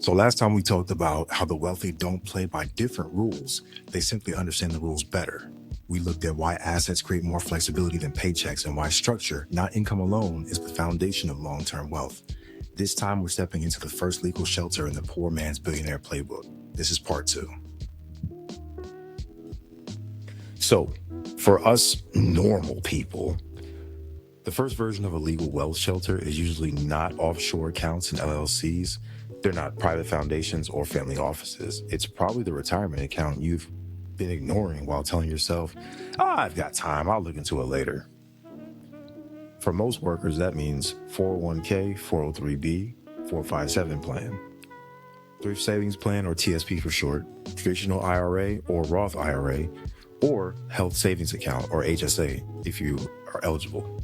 So last time we talked about how the wealthy don't play by different rules. They simply understand the rules better. We looked at why assets create more flexibility than paychecks and why structure, not income alone, is the foundation of long-term wealth. This time we're stepping into the first legal shelter in the poor man's billionaire playbook. This is part 2. So for us normal people, the first version of a legal wealth shelter is usually not offshore accounts and LLCs. They're not private foundations or family offices. It's probably the retirement account you've been ignoring while telling yourself, I've got time, I'll look into it later. For most workers, that means 401k, 403b, 457 plan, Thrift Savings Plan or TSP for short, traditional IRA or Roth IRA, or Health Savings Account or HSA if you are eligible.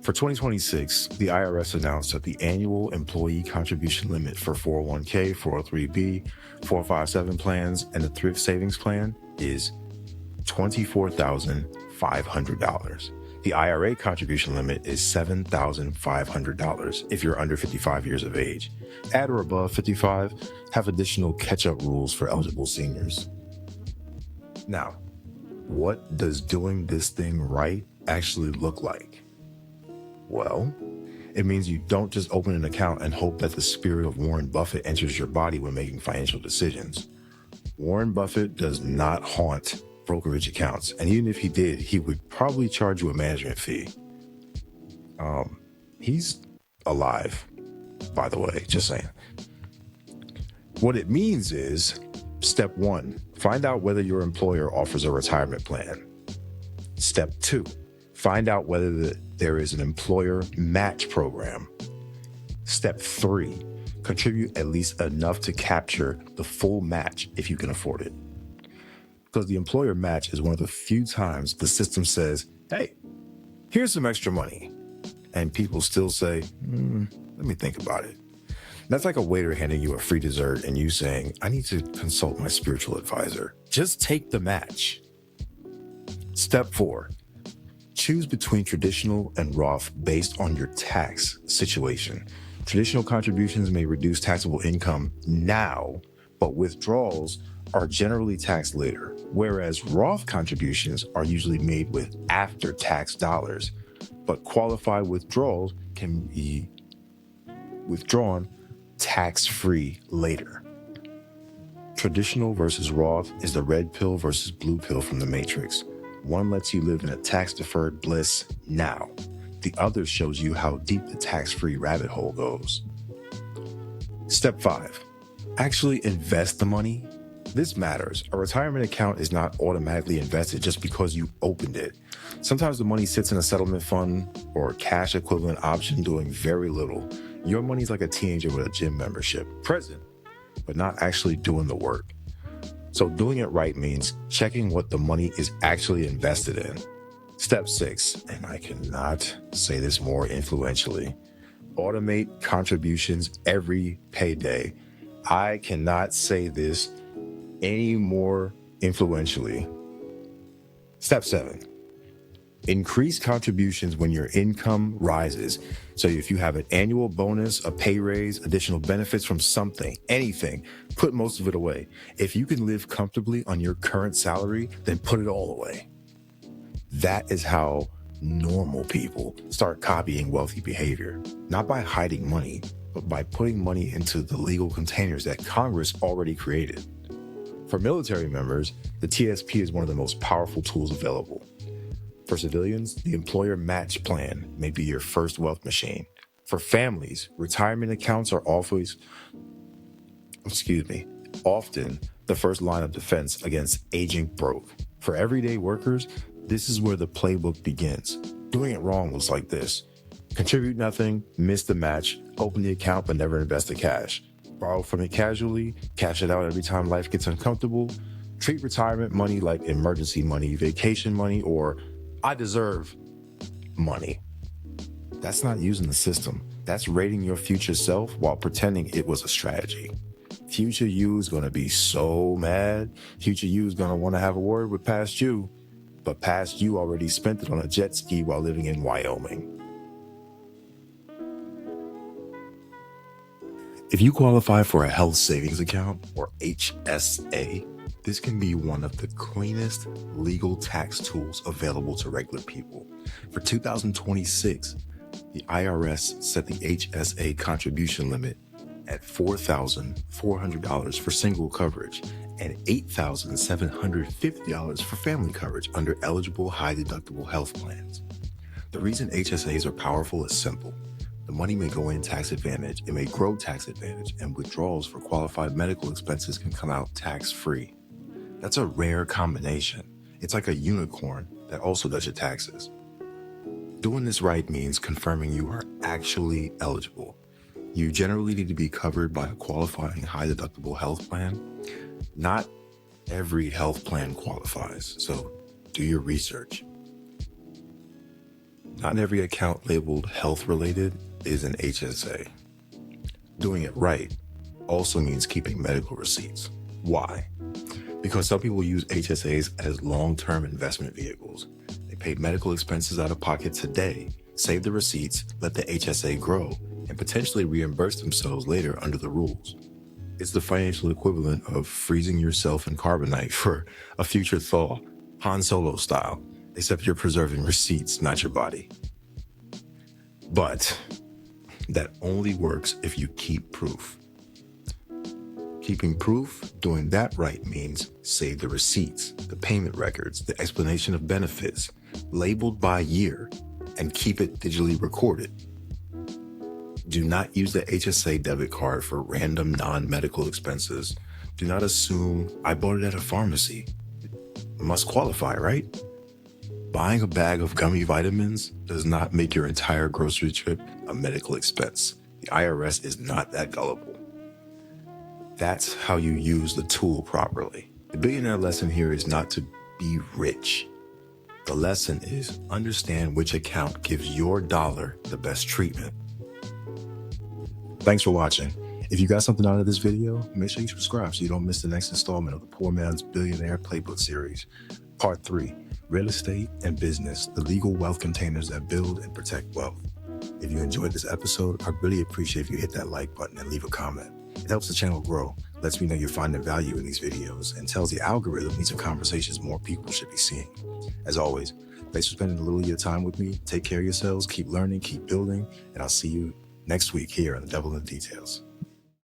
For 2026, the IRS announced that the annual employee contribution limit for 401k, 403b, 457 plans, and the Thrift Savings Plan is $24,500. The IRA contribution limit is $7,500 if you're under 55 years of age. At or above 55, have additional catch-up rules for eligible seniors. Now, what does doing this thing right actually look like? Well, it means you don't just open an account and hope that the spirit of Warren Buffett enters your body when making financial decisions. Warren Buffett does not haunt brokerage accounts, and even if he did, he would probably charge you a management fee. He's alive, by the way, just saying. What it means is, step 1, find out whether your employer offers a retirement plan. Step 2, find out whether there is an employer match program. Step 3, contribute at least enough to capture the full match if you can afford it. Because the employer match is one of the few times the system says, hey, here's some extra money. And people still say, let me think about it. That's like a waiter handing you a free dessert and you saying, I need to consult my spiritual advisor. Just take the match. Step 4, choose between traditional and Roth based on your tax situation. Traditional contributions may reduce taxable income now, but withdrawals are generally taxed later, whereas Roth contributions are usually made with after-tax dollars, but qualified withdrawals can be withdrawn tax-free later. Traditional versus Roth is the red pill versus blue pill from the Matrix. One lets you live in a tax-deferred bliss now. The other shows you how deep the tax-free rabbit hole goes. Step 5, actually invest the money. This matters. A retirement account is not automatically invested just because you opened it. Sometimes the money sits in a settlement fund or cash equivalent option doing very little. Your money's like a teenager with a gym membership, present, but not actually doing the work. So doing it right means checking what the money is actually invested in. Step 6, and I cannot say this more influentially, automate contributions every payday. I cannot say this any more influentially. Step 7, increase contributions when your income rises. So if you have an annual bonus, a pay raise, additional benefits from something, anything, put most of it away. If you can live comfortably on your current salary, then put it all away. That is how normal people start copying wealthy behavior, not by hiding money, but by putting money into the legal containers that Congress already created. For military members, the TSP is one of the most powerful tools available. For civilians, the employer match plan may be your first wealth machine. For families, retirement accounts are often the first line of defense against aging broke. For everyday workers, this is where the playbook begins. Doing it wrong looks like this: contribute nothing, miss the match, open the account but never invest the cash, borrow from it casually, cash it out every time life gets uncomfortable, treat retirement money like emergency money, vacation money, or I deserve money. That's not using the system. That's rating your future self while pretending it was a strategy. Future you is going to be so mad. Future you is going to want to have a word with past you, but past you already spent it on a jet ski while living in Wyoming. If you qualify for a health savings account, or HSA, this can be one of the cleanest legal tax tools available to regular people. For 2026, the IRS set the HSA contribution limit at $4,400 for single coverage and $8,750 for family coverage under eligible high-deductible health plans. The reason HSAs are powerful is simple. The money may go in tax advantage, it may grow tax advantage, and withdrawals for qualified medical expenses can come out tax-free. That's a rare combination. It's like a unicorn that also does your taxes. Doing this right means confirming you are actually eligible. You generally need to be covered by a qualifying high-deductible health plan. Not every health plan qualifies, so do your research. Not every account labeled health-related is an HSA. Doing it right also means keeping medical receipts. Why? Because some people use HSAs as long-term investment vehicles. They pay medical expenses out of pocket today, save the receipts, let the HSA grow, and potentially reimburse themselves later under the rules. It's the financial equivalent of freezing yourself in carbonite for a future thaw, Han Solo style, except you're preserving receipts, not your body. But that only works if you keep proof. Keeping proof, doing that right means save the receipts, the payment records, the explanation of benefits, labeled by year, and keep it digitally recorded. Do not use the HSA debit card for random non-medical expenses. Do not assume I bought it at a pharmacy. It must qualify, right? Buying a bag of gummy vitamins does not make your entire grocery trip a medical expense. The IRS is not that gullible. That's how you use the tool properly. The billionaire lesson here is not to be rich. The lesson is understand which account gives your dollar the best treatment. Thanks for watching. If you got something out of this video, make sure you subscribe so you don't miss the next installment of the Poor Man's Billionaire Playbook series. Part 3, Real Estate and Business, the legal wealth containers that build and protect wealth. If you enjoyed this episode, I'd really appreciate if you hit that like button and leave a comment. It helps the channel grow, lets me know you're finding value in these videos, and tells the algorithm these are conversations more people should be seeing. As always, thanks for spending a little of your time with me. Take care of yourselves, keep learning, keep building, and I'll see you next week here on The Devil in the Details.